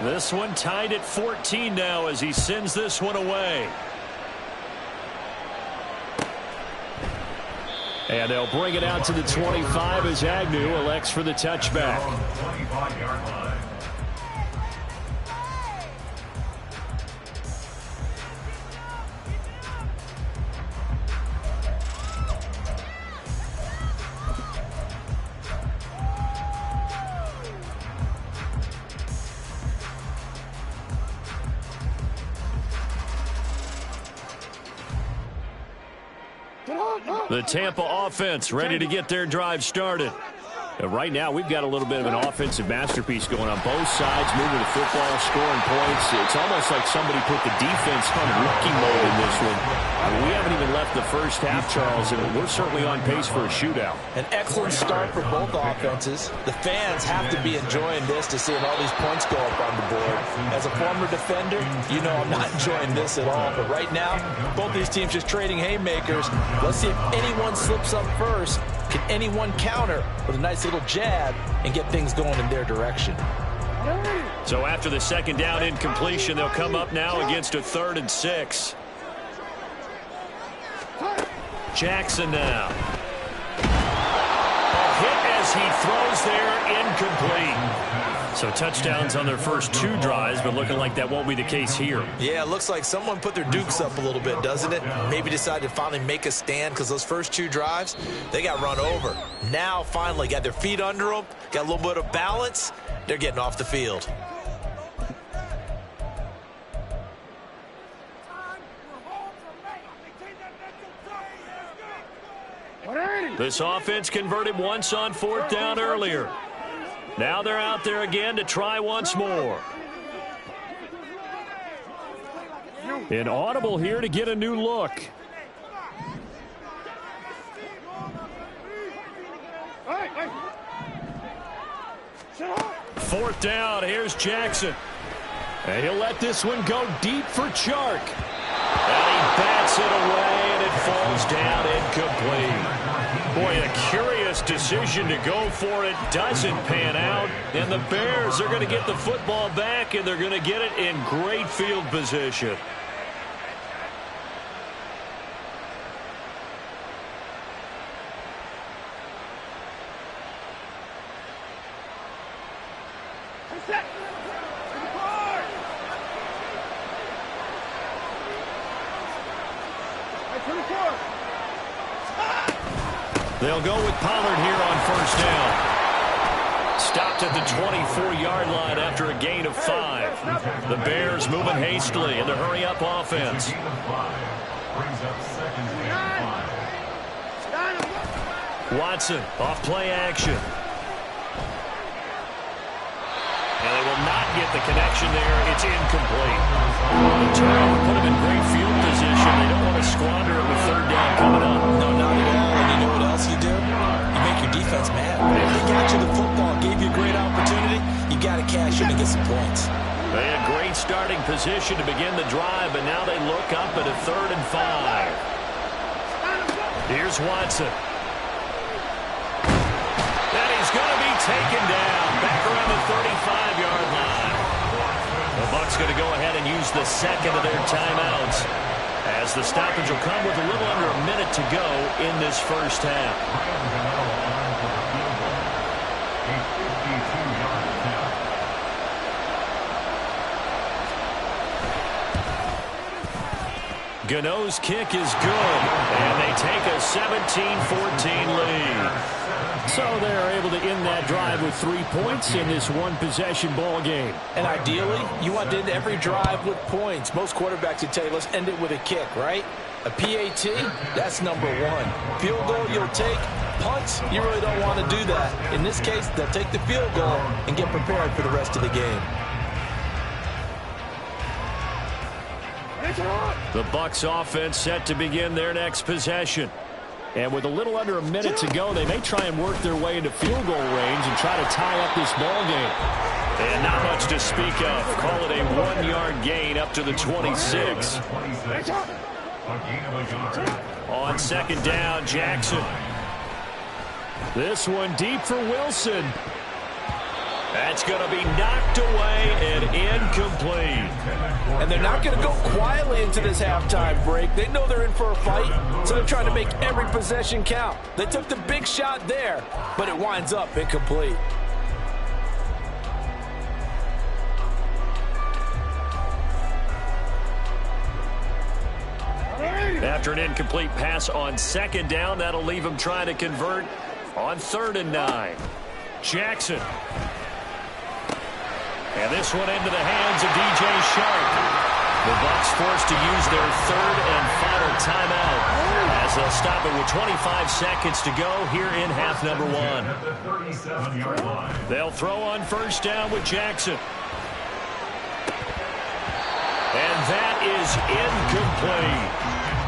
This one tied at 14 now as he sends this one away. And they'll bring it out to the 25 as Agnew elects for the touchback. The Tampa offense ready to get their drive started. Right now, we've got a little bit of an offensive masterpiece going on both sides, moving the football, scoring points. It's almost like somebody put the defense on rookie mode in this one. We haven't even left the first half, Charles, and we're certainly on pace for a shootout. An excellent start for both offenses. The fans have to be enjoying this to see all these points go up on the board. As a former defender, you know I'm not enjoying this at all. But right now, both these teams just trading haymakers. Let's see if anyone slips up first. Can anyone counter with a nice little jab and get things going in their direction? So after the second down incompletion, they'll come up now against a 3rd and 6. Jackson now. A hit as he throws there, incomplete. So touchdowns on their first 2 drives, but looking like that won't be the case here. Yeah, it looks like someone put their dukes up a little bit, doesn't it? Maybe decided to finally make a stand because those first 2 drives, they got run over. Now, finally, got their feet under them, got a little bit of balance. They're getting off the field. This offense converted once on 4th down earlier. Now they're out there again to try once more. An audible here to get a new look. 4th down. Here's Jackson. And he'll let this one go deep for Chark. And he bats it away, and it falls down incomplete. Boy, a curious decision to go for it. Doesn't pan out. And the Bears are going to get the football back, and they're going to get it in great field position. They'll go with Pollard here on 1st down. Stopped at the 24-yard line after a gain of 5. The Bears moving hastily in the hurry-up offense. Watson off play action. And they will not get the connection there. It's incomplete. The turnover put them in great field position. They don't want to squander it with 3rd down coming up. No, not at all. And you know what else you do? You make your defense mad. They got you the football, gave you a great opportunity. You got to cash in and get some points. They had great starting position to begin the drive, but now they look up at a 3rd and 5. Here's Watson. And he's going to be taken down back around the 35-yard line. The Bucs going to go ahead and use the second of their timeouts, as the stoppage will come with a little under a minute to go in this first half. Gano's kick is good, and they take a 17-14 lead. So they're able to end that drive with 3 points in this one-possession ball game. And ideally, you want to end every drive with points. Most quarterbacks would tell you, let's end it with a kick, right? A PAT, that's number 1. Field goal, you'll take. Punts, you really don't want to do that. In this case, they'll take the field goal and get prepared for the rest of the game. The Bucs offense set to begin their next possession. And with a little under a minute to go, they may try and work their way into field goal range and try to tie up this ball game. And not much to speak of. Call it a 1-yard gain up to the 26. On 2nd down, Jackson. This one deep for Wilson. That's going to be knocked away and incomplete. And they're not going to go quietly into this halftime break. They know they're in for a fight, so they're trying to make every possession count. They took the big shot there, but it winds up incomplete. After an incomplete pass on second down, that'll leave him trying to convert on 3rd and 9. Jackson. And this one into the hands of DJ Shark. The Bucs forced to use their 3rd and final timeout as they'll stop it with 25 seconds to go here in half number 1. They'll throw on 1st down with Jackson. And that is incomplete.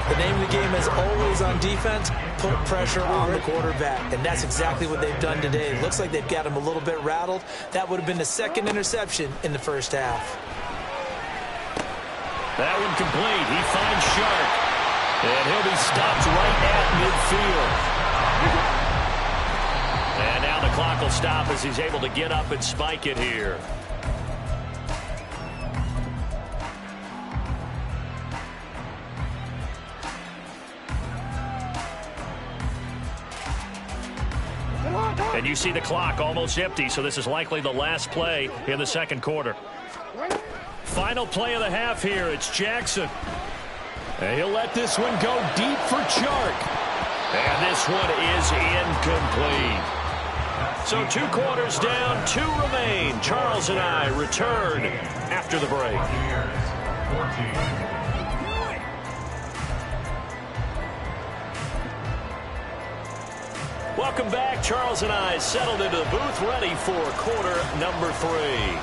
The name of the game is always on defense, put pressure on the quarterback. And that's exactly what they've done today. It looks like they've got him a little bit rattled. That would have been the 2nd interception in the 1st half. That one complete. He finds Shark. And he'll be stopped right at midfield. And now the clock will stop as he's able to get up and spike it here. And you see the clock almost empty, so this is likely the last play in the 2nd quarter. Final play of the half here. It's Jackson. And he'll let this one go deep for Chark. And this one is incomplete. So 2 quarters down, 2 remain. Charles and I return after the break. Welcome back. Charles and I settled into the booth ready for quarter number 3.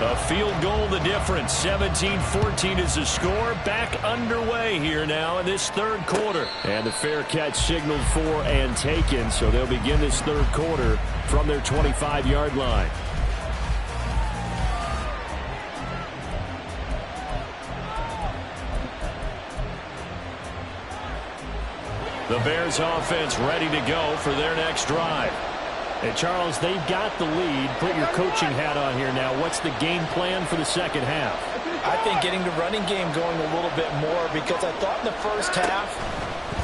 A field goal the difference. 17-14 is the score. Back underway here now in this 3rd quarter. And the fair catch signaled for and taken, so they'll begin this 3rd quarter from their 25-yard line. The Bears offense ready to go for their next drive. And Charles, they've got the lead. Put your coaching hat on here now. What's the game plan for the 2nd half? I think getting the running game going a little bit more, because I thought in the 1st half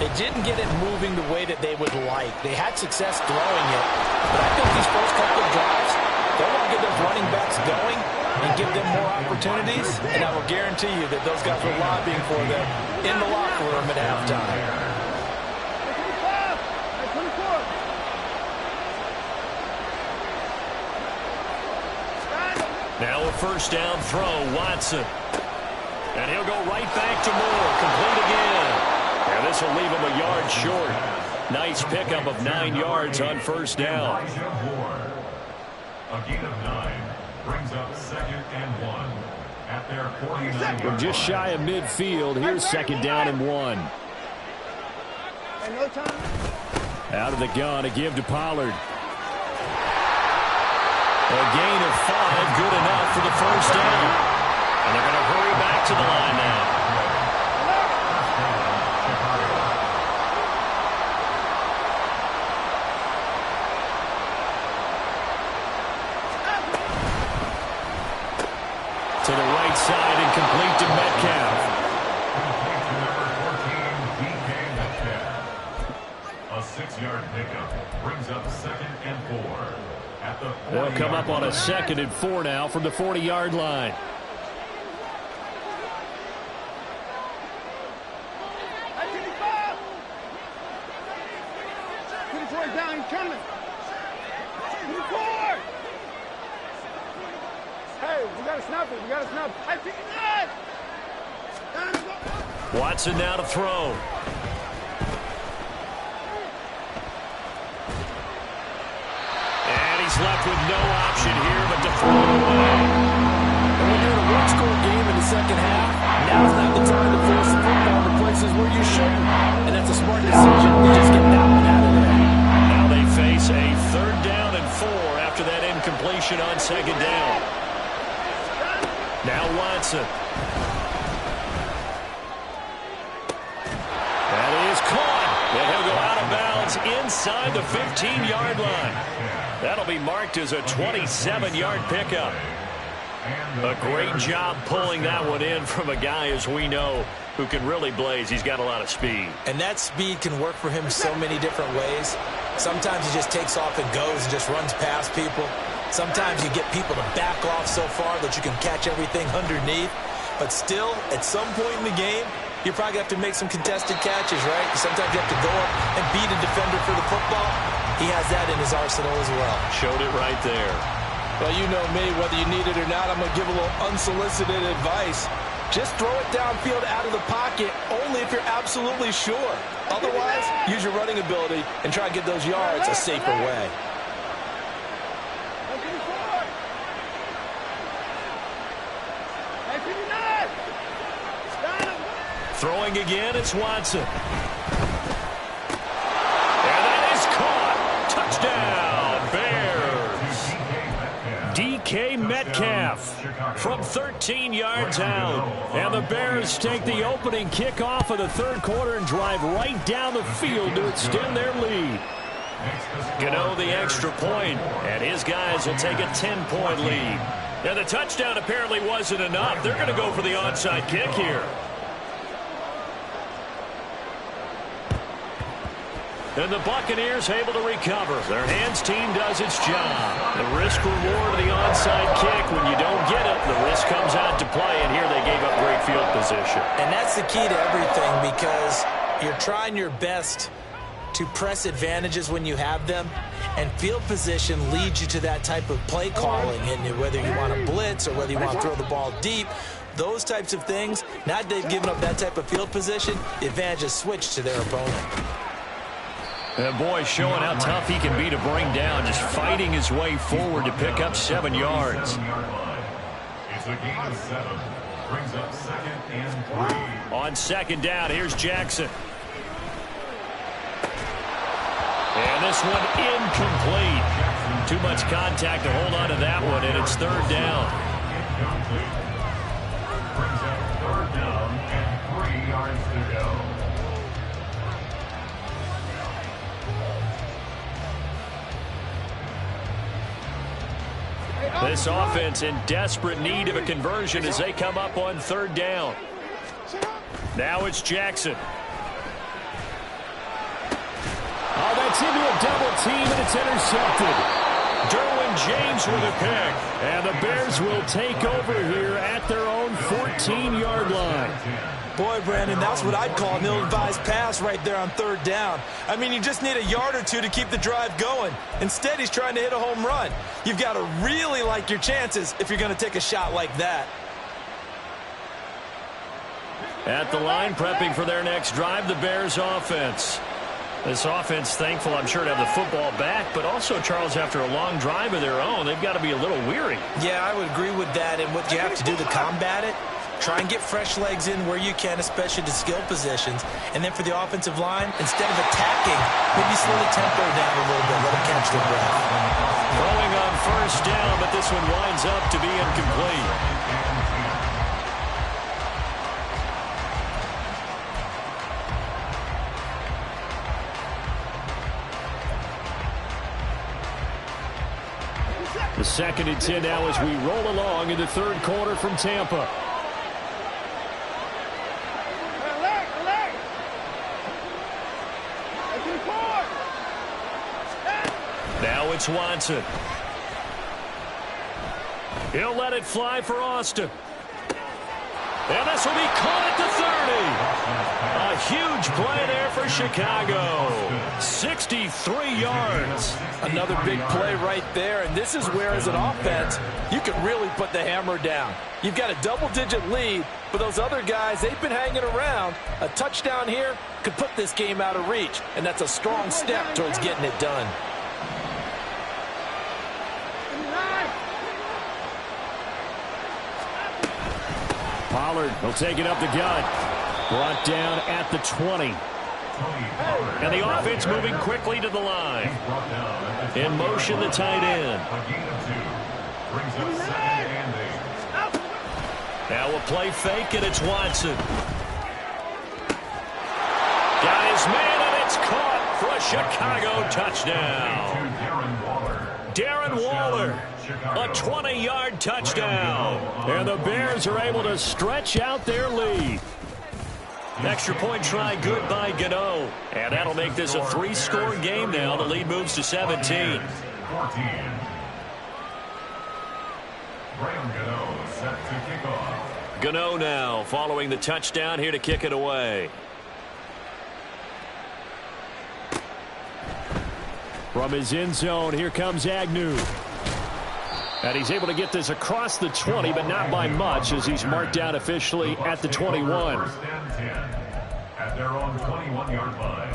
they didn't get it moving the way that they would like. They had success throwing it, but I think these first couple of drives, they want to get those running backs going and give them more opportunities, and I will guarantee you that those guys were lobbying for them in the locker room at halftime. Now a 1st down throw, Watson. And he'll go right back to Moore, complete again. And this will leave him a yard short. Nice pickup of 9 yards on 1st down. A gain of 9 brings up 2nd and 1 at their 49. From just shy of midfield, here's 2nd down and 1. Out of the gun, a give to Pollard. A gain of 5, good enough for the 1st down. And they're going to hurry back to the line now. To the right side and complete to Metcalf. A 6-yard pickup brings up 2nd and 4. They'll come up on a 2nd and 4 now from the 40-yard line. Hey, we got to snap it. We got to snap it. Watson now to throw. He's left with no option here but to throw it away. And when you're in a one-score game in the 2nd half, now's not the time to force the football to places where you shouldn't. And that's a smart decision to just get that one out of there. Now they face a 3rd down and 4 after that incomplete completion on second down. Now Watson. That is caught. And he'll go out of bounds inside the 15-yard line. That'll be marked as a 27-yard pickup. A great job pulling that one in from a guy, as we know, who can really blaze. He's got a lot of speed. And that speed can work for him so many different ways. Sometimes he just takes off and goes and just runs past people. Sometimes you get people to back off so far that you can catch everything underneath. But still, at some point in the game, you probably have to make some contested catches, right? Sometimes you have to go up and beat a defender for the football. He has that in his arsenal as well. Showed it right there. Well, you know me, whether you need it or not, I'm going to give a little unsolicited advice. Just throw it downfield out of the pocket only if you're absolutely sure. Otherwise, use your running ability and try and get those yards a safer way. Throwing again, it's Watson. And that is caught. Touchdown, Bears. DK Metcalf from 13 yards out. And the Bears take the opening kickoff of the third quarter and drive right down the field to extend their lead. Gano the extra point, and his guys will take a 10-point lead. And the touchdown apparently wasn't enough. They're going to go for the onside kick here. And the Buccaneers able to recover. Their hands team does its job. The risk-reward of the onside kick, when you don't get it, the risk comes out to play, and here they gave up great field position. And that's the key to everything, because you're trying your best to press advantages when you have them, and field position leads you to that type of play calling, and whether you want to blitz or whether you want to throw the ball deep, those types of things, now that they've given up that type of field position, the advantage is switched to their opponent. And boy, showing how tough he can be to bring down, just fighting his way forward to pick up 7 yards. It's a gain of 7. Brings up 2nd and 3. On second down, here's Jackson. And this one incomplete. Too much contact to hold on to that one, and it's third down. Brings up 3rd down and 3 yards to go. This offense in desperate need of a conversion as they come up on third down. Now it's Jackson. Oh, that's into a double team, and it's intercepted. Derwin James with a pick. And the Bears will take over here at their own 14-yard line. Boy, Brandon, that's what I'd call an ill-advised pass right there on third down. I mean, you just need a yard or two to keep the drive going. Instead, he's trying to hit a home run. You've got to really like your chances if you're going to take a shot like that. At the line, prepping for their next drive, the Bears offense. This offense, thankful, I'm sure, to have the football back, but also, Charles, after a long drive of their own, they've got to be a little weary. Yeah, I would agree with that, and what you have to do to combat it, try and get fresh legs in where you can, especially to skill positions. And then for the offensive line, instead of attacking, maybe slow the tempo down a little bit, let them catch their breath. Throwing on first down, but this one winds up to be incomplete. The 2nd and 10 now as we roll along in the third quarter from Tampa. Now it's Watson. He'll let it fly for Austin. And this will be caught at the 30. A huge play there for Chicago. 63 yards. Another big play right there, and this is where, as an offense, you can really put the hammer down. You've got a double-digit lead, but those other guys, they've been hanging around. A touchdown here could put this game out of reach, and that's a strong step towards getting it done. Pollard will take it up the gut. Brought down at the 20. And the offense moving quickly to the line. In motion, the tight end. Now a play fake, and it's Watson. Got his man, and it's caught for a Chicago touchdown. Darren Waller, a 20-yard touchdown. And the Bears are able to stretch out their lead. Extra point try good by Gano. And that'll make this a 3-score game now. The lead moves to 17. Gano now following the touchdown here to kick it away. From his end zone, here comes Agnew. And he's able to get this across the 20, but not by much, as he's marked down officially at the 21. First and 10 at their own 21-yard line.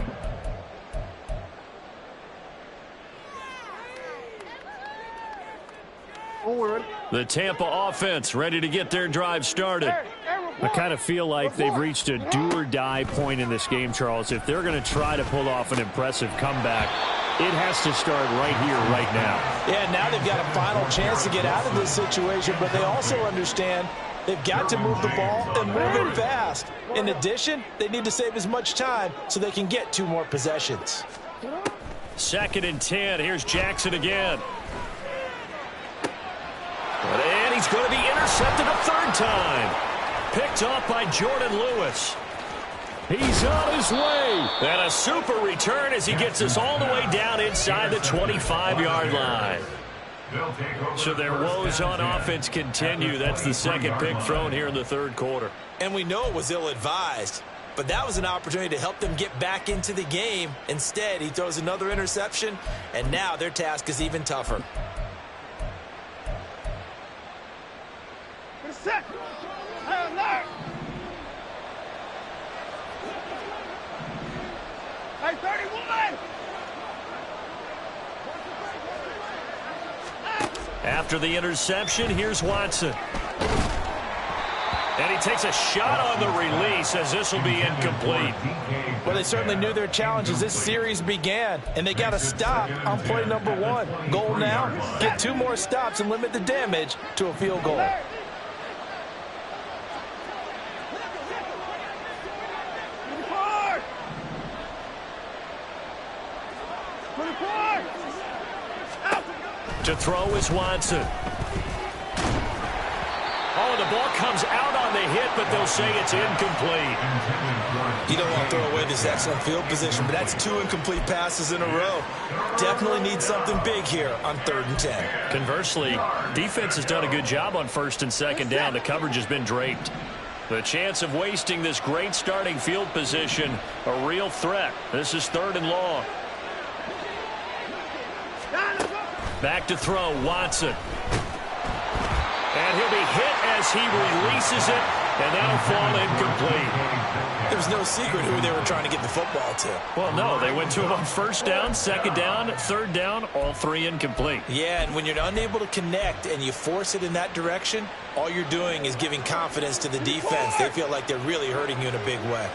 The Tampa offense ready to get their drive started. I kind of feel like they've reached a do-or-die point in this game, Charles. If they're going to try to pull off an impressive comeback, it has to start right here, right now. Yeah, now they've got a final chance to get out of this situation, but they also understand they've got to move the ball and move it fast. In addition, they need to save as much time so they can get 2 more possessions. 2nd and 10. Here's Jackson again. And he's going to be intercepted a 3rd time. Picked off by Jordan Lewis. He's on his way. And a super return as he gets us all the way down inside the 25-yard line. So their woes on offense continue. That's the 2nd pick thrown here in the 3rd quarter. And we know it was ill-advised, but that was an opportunity to help them get back into the game. Instead, he throws another interception, and now their task is even tougher. Set. Hey, 31. After the interception, here's Watson. And he takes a shot on the release as this will be incomplete. Well, they certainly knew their challenge as this series began, and they got a stop on play number 1. Goal now, get 2 more stops and limit the damage to a field goal. To throw is Watson. Oh, the ball comes out on the hit, but they'll say it's incomplete. You don't want to throw away this excellent field position, but that's 2 incomplete passes in a row. Definitely need something big here on 3rd and 10. Conversely, defense has done a good job on 1st and 2nd down. The coverage has been draped. The chance of wasting this great starting field position, a real threat. This is 3rd and long. Back to throw, Watson. And he'll be hit as he releases it, and that'll fall incomplete. There was no secret who they were trying to get the football to. Well, no, they went to him on 1st down, 2nd down, 3rd down, all 3 incomplete. Yeah, and when you're unable to connect and you force it in that direction, all you're doing is giving confidence to the defense. They feel like they're really hurting you in a big way.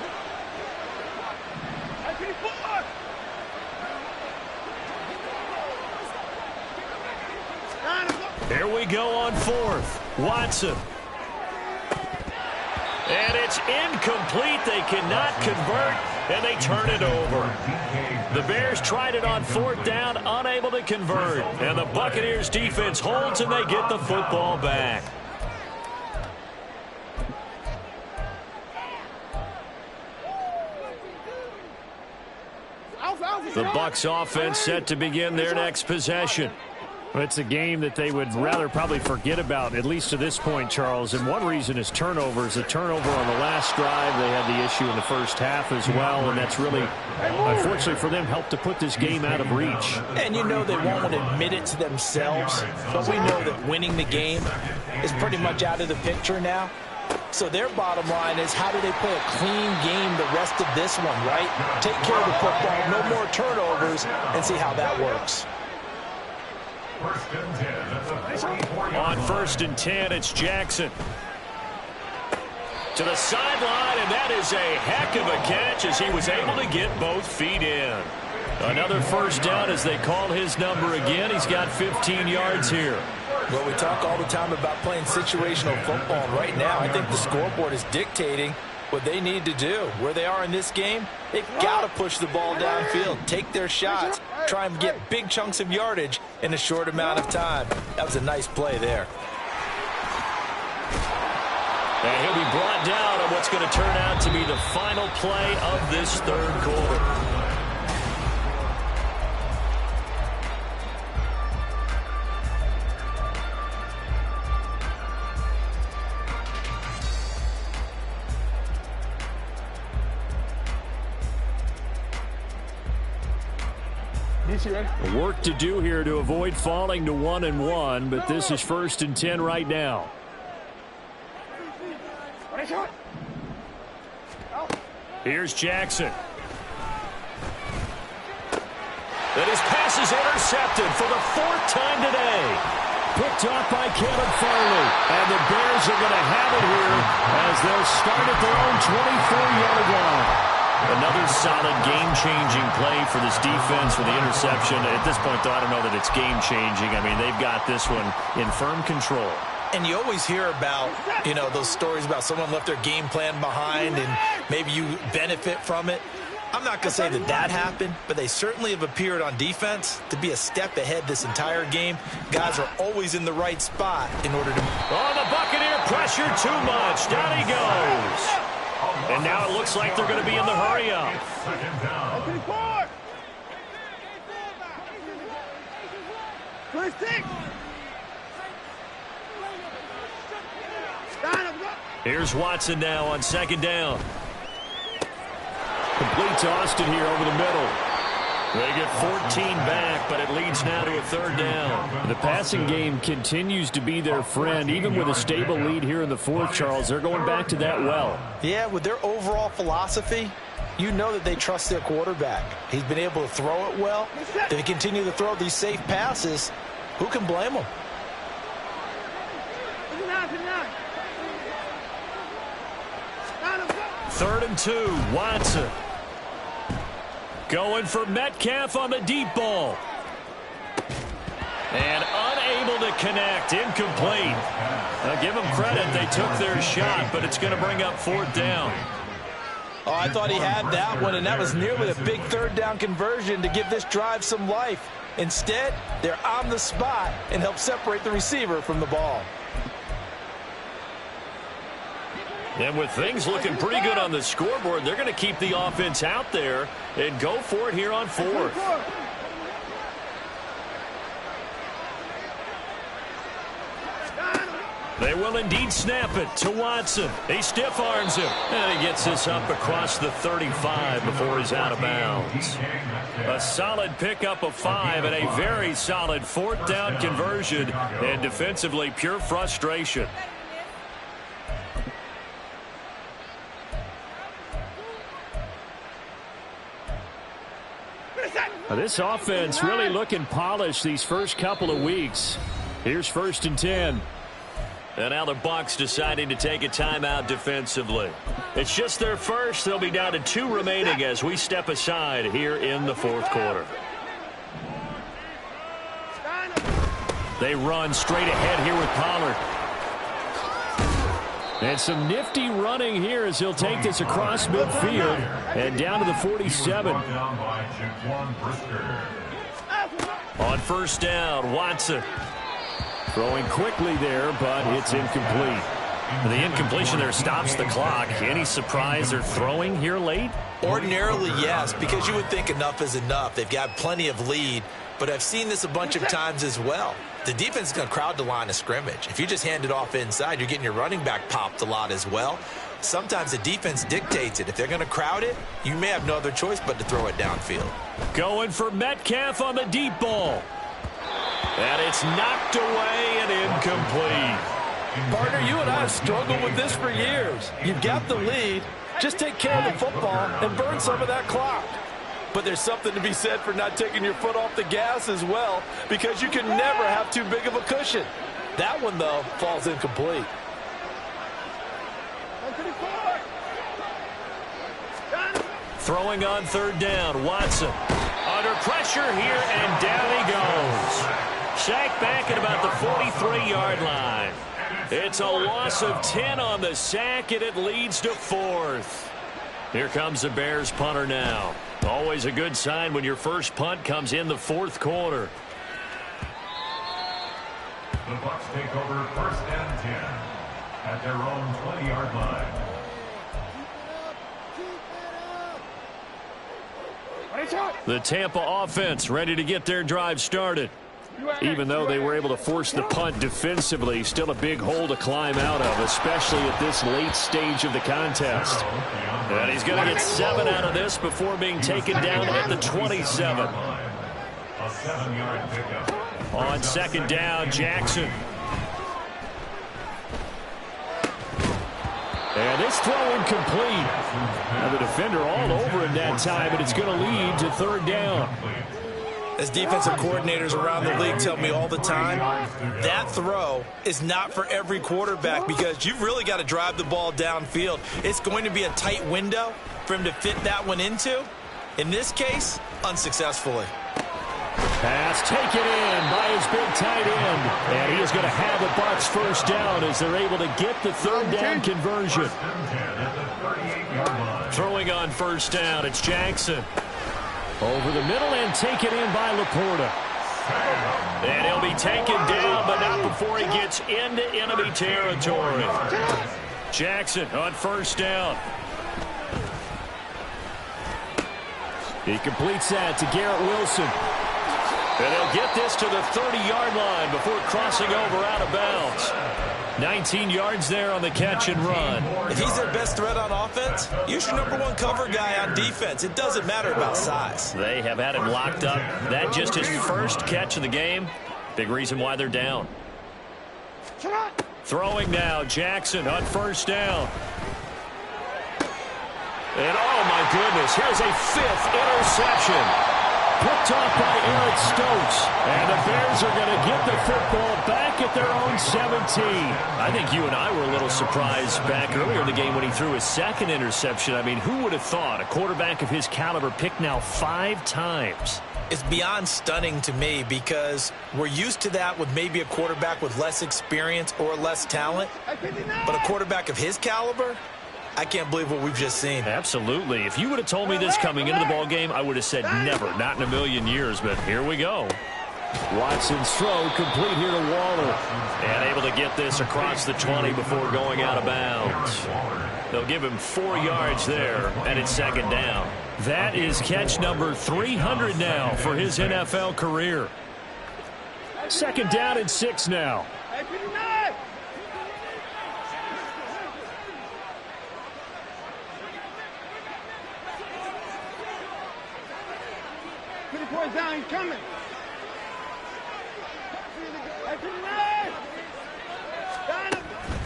Here we go on 4th. Watson. And it's incomplete. They cannot convert, and they turn it over. The Bears tried it on 4th down, unable to convert. And the Buccaneers defense holds, and they get the football back. The Bucs offense set to begin their next possession. Well, it's a game that they would rather probably forget about, at least to this point, Charles. And one reason is turnovers. A turnover on the last drive. They had the issue in the 1st half as well, and that's really, unfortunately for them, helped to put this game out of reach. And you know they won't admit it to themselves, but we know that winning the game is pretty much out of the picture now. So their bottom line is, how do they play a clean game the rest of this one, right? Take care of the football, no more turnovers, and see how that works. On 1st and 10, it's Jackson. To the sideline, and that is a heck of a catch as he was able to get both feet in. Another first down as they call his number again. He's got 15 yards here. Well, we talk all the time about playing situational football, and right now I think the scoreboard is dictating what they need to do. Where they are in this game, they've got to push the ball downfield, take their shots, try and get big chunks of yardage in a short amount of time. That was a nice play there. And he'll be brought down on what's going to turn out to be the final play of this third quarter. Work to do here to avoid falling to 1-1, but this is 1st and 10 right now. Here's Jackson. And his pass is intercepted for the 4th time today. Picked off by Caleb Farley. And the Bears are going to have it here as they'll start at their own 24-yard line. Another solid game-changing play for this defense for the interception. At this point, though, I don't know that it's game-changing. I mean, they've got this one in firm control. And you always hear about, those stories about someone left their game plan behind and maybe you benefit from it. I'm not going to say that that happened, but they certainly have appeared on defense to be a step ahead this entire game. Guys are always in the right spot in order to... Oh, the Buccaneer pressure too much. Down he goes. And now it looks like they're going to be in the hurry-up. Second down. Here's Watson now on 2nd down. Complete to Austin here over the middle. They get 14 back, but it leads now to a 3rd down. The passing game continues to be their friend. Even with a stable lead here in the 4th, Charles, they're going back to that well. Yeah, with their overall philosophy, you know that they trust their quarterback. He's been able to throw it well. If they continue to throw these safe passes, who can blame them? Third and 2, Watson. Going for Metcalf on the deep ball. And unable to connect, incomplete. Now give them credit, they took their shot, but it's going to bring up 4th down. Oh, I thought he had that one, and that was nearly a big 3rd down conversion to give this drive some life. Instead, they're on the spot and help separate the receiver from the ball. And with things looking pretty good on the scoreboard, they're going to keep the offense out there and go for it here on 4th. They will indeed snap it to Watson. He stiff arms him. And he gets this up across the 35 before he's out of bounds. A solid pickup of 5 and a very solid 4th down conversion. And defensively, pure frustration. This offense really looking polished these first couple of weeks. Here's 1st and 10. And now the Bucs deciding to take a timeout defensively. It's just their first. They'll be down to 2 remaining as we step aside here in the 4th quarter. They run straight ahead here with Pollard. And some nifty running here as he'll take this across midfield and down to the 47. On 1st down, Watson. Throwing quickly there, but it's incomplete. The incompletion there stops the clock. Any surprise they're throwing here late? Ordinarily, yes, because you would think enough is enough. They've got plenty of lead, but I've seen this a bunch of times as well. The defense is going to crowd the line of scrimmage. If you just hand it off inside, you're getting your running back popped a lot as well. Sometimes the defense dictates it. If they're going to crowd it, you may have no other choice but to throw it downfield. Going for Metcalf on the deep ball. And it's knocked away and incomplete. Partner, you and I have struggled with this for years. You've got the lead. Just take care of the football and burn some of that clock. But there's something to be said for not taking your foot off the gas as well, because you can never have too big of a cushion. That one, though, falls incomplete. Throwing on third down, Watson. Under pressure here, and down he goes. Sacked back at about the 43-yard line. It's a loss of 10 on the sack, and it leads to 4th. Here comes the Bears punter now. Always a good sign when your first punt comes in the 4th quarter. The Bucs take over 1st and 10 at their own 20-yard line. The Tampa offense ready to get their drive started. Even though they were able to force the punt defensively, still a big hole to climb out of, especially at this late stage of the contest. And he's going to get 7 out of this before being taken down at the 27. A 7-yard pickup. On second down, Jackson. And this throw incomplete. Now the defender all over him that time, but it's going to lead to 3rd down. As defensive coordinators around the league tell me all the time, that throw is not for every quarterback because you've really got to drive the ball downfield. It's going to be a tight window for him to fit that one into. In this case, unsuccessfully. Pass taken in by his big tight end. And he is going to have the Bucs first down as they're able to get the 3rd down conversion. Throwing on first down, it's Jackson. Over the middle and taken in by Laporta. And he'll be taken down, but not before he gets into enemy territory. Jackson on first down. He completes that to Garrett Wilson. And he'll get this to the 30-yard line before crossing over out of bounds. 19 yards there on the catch and run. If he's their best threat on offense, use your #1 cover guy on defense. It doesn't matter about size. They have had him locked up. That just his first catch of the game. Big reason why they're down. Throwing now, Jackson on first down. And oh my goodness, here's a 5th interception. Picked off by Eric Stokes. And the Bears are going to get the football back at their own 17. I think you and I were a little surprised back earlier in the game when he threw his 2nd interception. I mean, who would have thought a quarterback of his caliber picked now 5 times? It's beyond stunning to me because we're used to that with maybe a quarterback with less experience or less talent. But a quarterback of his caliber, I can't believe what we've just seen. Absolutely. If you would have told me this coming into the ball game, I would have said never, not in a million years. But here we go. Watson's throw complete here to Waller. And able to get this across the 20 before going out of bounds. They'll give him 4 yards there, and it's 2nd down. That is catch number 300 now for his NFL career. 2nd down and 6 now. Down, he's coming.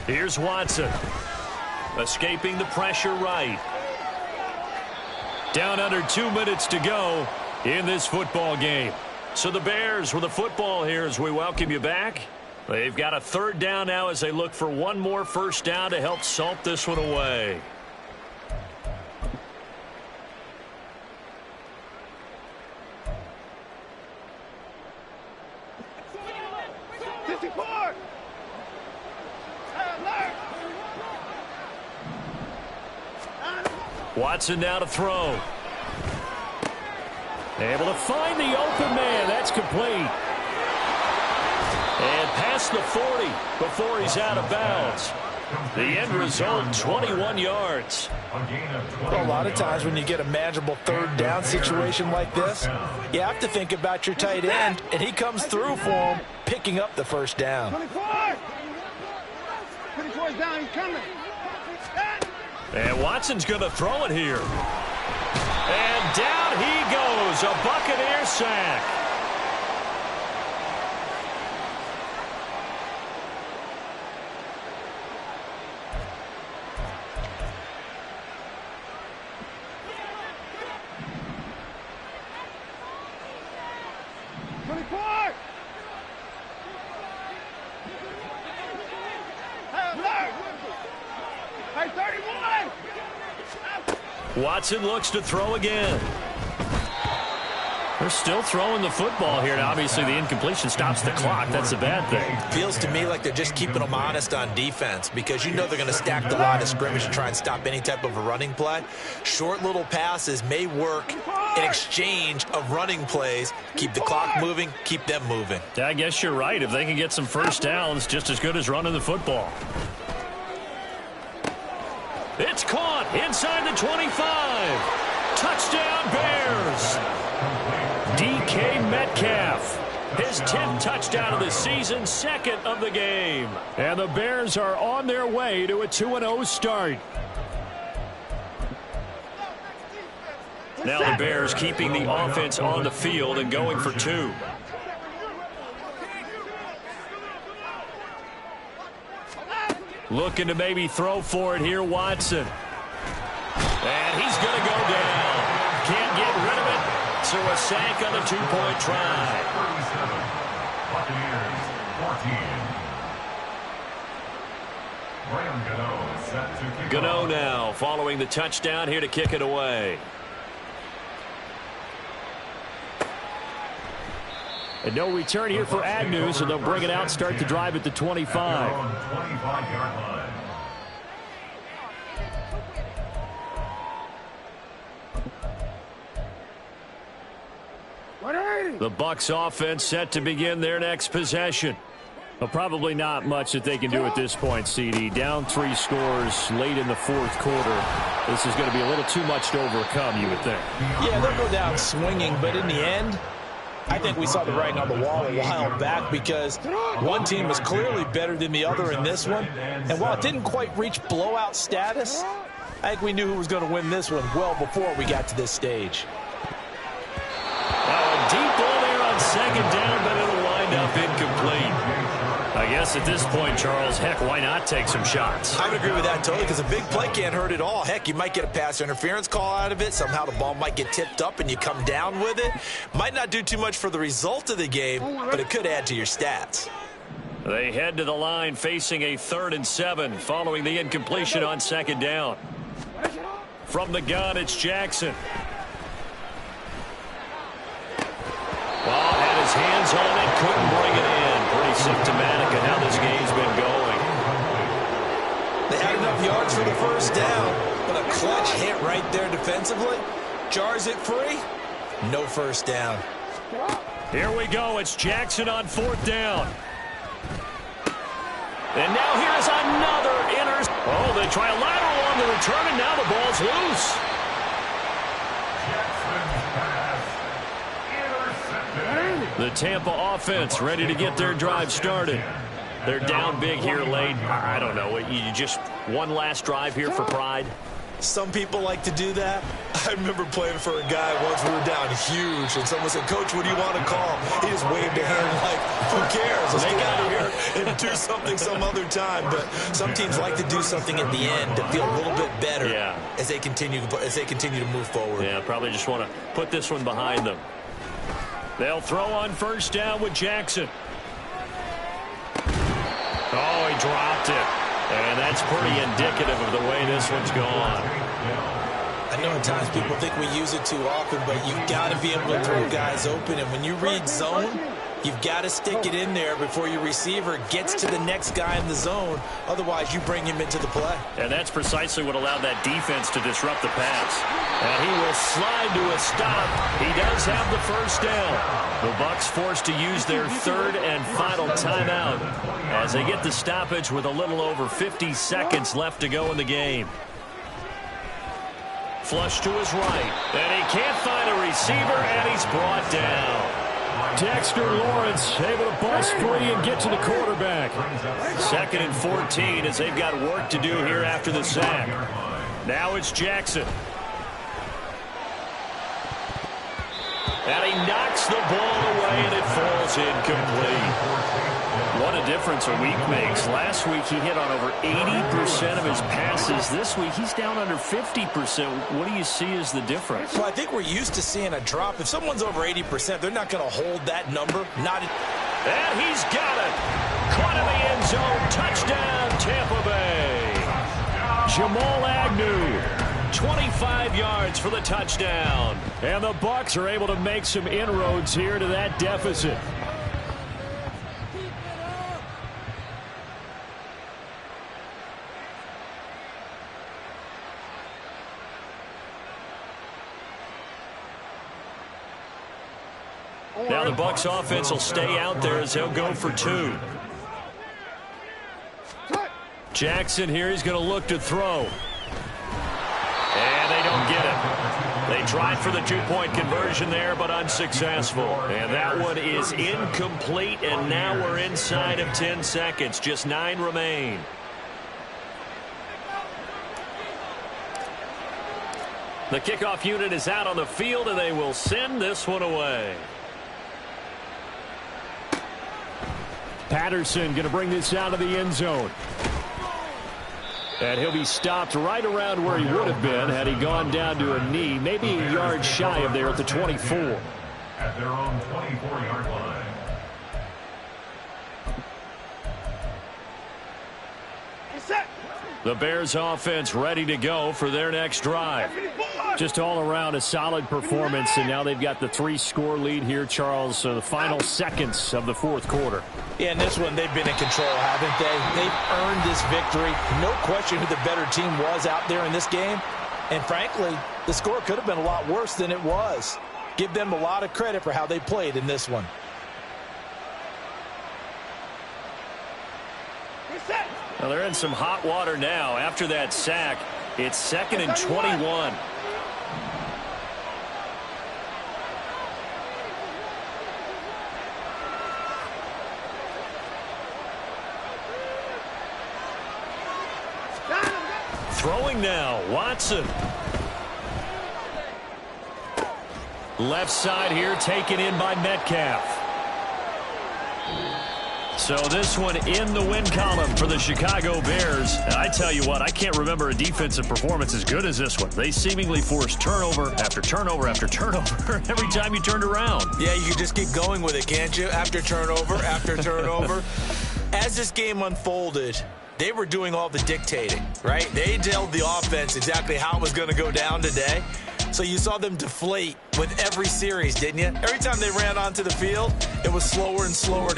Here's Watson. Escaping the pressure right. Down under 2 minutes to go in this football game. So the Bears with the football here as we welcome you back. They've got a 3rd down now as they look for one more first down to help salt this one away. Watson now to throw. Able to find the open man. That's complete. And past the 40 before he's out of bounds. The end result, 21 yards. Well, a lot of times when you get a manageable 3rd down situation like this, you have to think about your tight end, and he comes through for him, picking up the first down. 24 is down, he's coming. And Watson's going to throw it here. And down he goes, a Buccaneer sack. Watson looks to throw again. They're still throwing the football here, and obviously the incompletion stops the clock. That's a bad thing. Feels to me like they're just keeping them honest on defense because you know they're going to stack the line of scrimmage to try and stop any type of a running play. Short little passes may work in exchange of running plays. Keep the clock moving, keep them moving. I guess you're right. If they can get some first downs, just as good as running the football. It's caught inside the 25. Touchdown, Bears. DK Metcalf, his 10th touchdown of the season, second of the game. And the Bears are on their way to a 2-0 start. Now the Bears keeping the offense on the field and going for 2. Looking to maybe throw for it here, Watson. And he's going to go down. Can't get rid of it. So a sack on the 2-point try. Buccaneers 14. Gano now following the touchdown here to kick it away. And no return here for Agnew, so they'll bring it out, start the drive at the 25. 25-yard line. The Bucs offense set to begin their next possession. Well, probably not much that they can do at this point, CD. Down 3 scores late in the fourth quarter. This is going to be a little too much to overcome, you would think. Yeah, they'll go down swinging, but in the end, I think we saw the writing on the wall a while back because one team was clearly better than the other in this one. And while it didn't quite reach blowout status, I think we knew who was going to win this one well before we got to this stage. Deep ball there on second down, but it'll wind up incomplete. I guess at this point, Charles, heck, why not take some shots? I would agree with that totally because a big play can't hurt at all. Heck, you might get a pass interference call out of it. Somehow the ball might get tipped up and you come down with it. Might not do too much for the result of the game, but it could add to your stats. They head to the line facing a 3rd and 7 following the incompletion on second down. From the gun, it's Jackson. Well, had his hands on it, couldn't bring it in. Pretty symptomatic of how this game's been going. They had enough yards for the first down, but a clutch hit right there defensively. Jars it free. No first down. Here we go. It's Jackson on 4th down. And now here's another Oh, they try a lateral on the return, and now the ball's loose. The Tampa offense ready to get their drive started. They're down big here late. I don't know. You just one last drive here for pride. Some people like to do that. I remember playing for a guy once. We were down huge, and someone said, "Coach, what do you want to call?" He just waved a hand like, "Who cares? Let's get out of here and do something some other time." But some teams like to do something at the end to feel a little bit better as they continue to move forward. Yeah, probably just want to put this one behind them. They'll throw on first down with Jackson. Oh, he dropped it. And that's pretty indicative of the way this one's gone. I know at times people think we use it too often, but you've got to be able to throw guys open. And when you read zone, you've got to stick it in there before your receiver gets to the next guy in the zone. Otherwise, you bring him into the play. And that's precisely what allowed that defense to disrupt the pass. And he will slide to a stop. He does have the first down. The Bucs forced to use their third and final timeout as they get the stoppage with a little over 50 seconds left to go in the game. Flush to his right. And he can't find a receiver, and he's brought down. Dexter Lawrence able to bust free and get to the quarterback. 2nd and 14 as they've got work to do here after the sack. Now it's Jackson. And he knocks the ball away, and it falls incomplete. What a difference a week makes. Last week he hit on over 80% of his passes. This week he's down under 50%. What do you see as the difference? Well, I think we're used to seeing a drop. If someone's over 80%, they're not going to hold that number. And he's got it. Caught in the end zone. Touchdown, Tampa Bay. Jamal Agnew. 25 yards for the touchdown. And the Bucs are able to make some inroads here to that deficit. Now the Bucs offense will stay out there as they'll go for 2. Jackson here, he's going to look to throw. And they don't get it. They tried for the 2-point conversion there, but unsuccessful. And that one is incomplete, and now we're inside of 10 seconds. Just 9 remain. The kickoff unit is out on the field, and they will send this one away. Patterson going to bring this out of the end zone. And he'll be stopped right around where he would have been had he gone down to a knee, maybe a yard shy of there at the 24. At their own 24-yard line. The Bears offense ready to go for their next drive. Just all around a solid performance, and now they've got the 3-score lead here, Charles. So the final seconds of the fourth quarter. Yeah, in this one, they've been in control, haven't they? They've earned this victory. No question who the better team was out there in this game. And frankly, the score could have been a lot worse than it was. Give them a lot of credit for how they played in this one. Well, they're in some hot water now. After that sack, it's 2nd and 21. Throwing now, Watson. Left side here taken in by Metcalf. So this one in the win column for the Chicago Bears. And I tell you what, I can't remember a defensive performance as good as this one. They seemingly forced turnover after turnover after turnover every time you turned around. Yeah, you can just keep going with it, can't you? After turnover, after turnover. As this game unfolded, they were doing all the dictating, right? They told the offense exactly how it was going to go down today. So you saw them deflate with every series, didn't you? Every time they ran onto the field, it was slower and slower.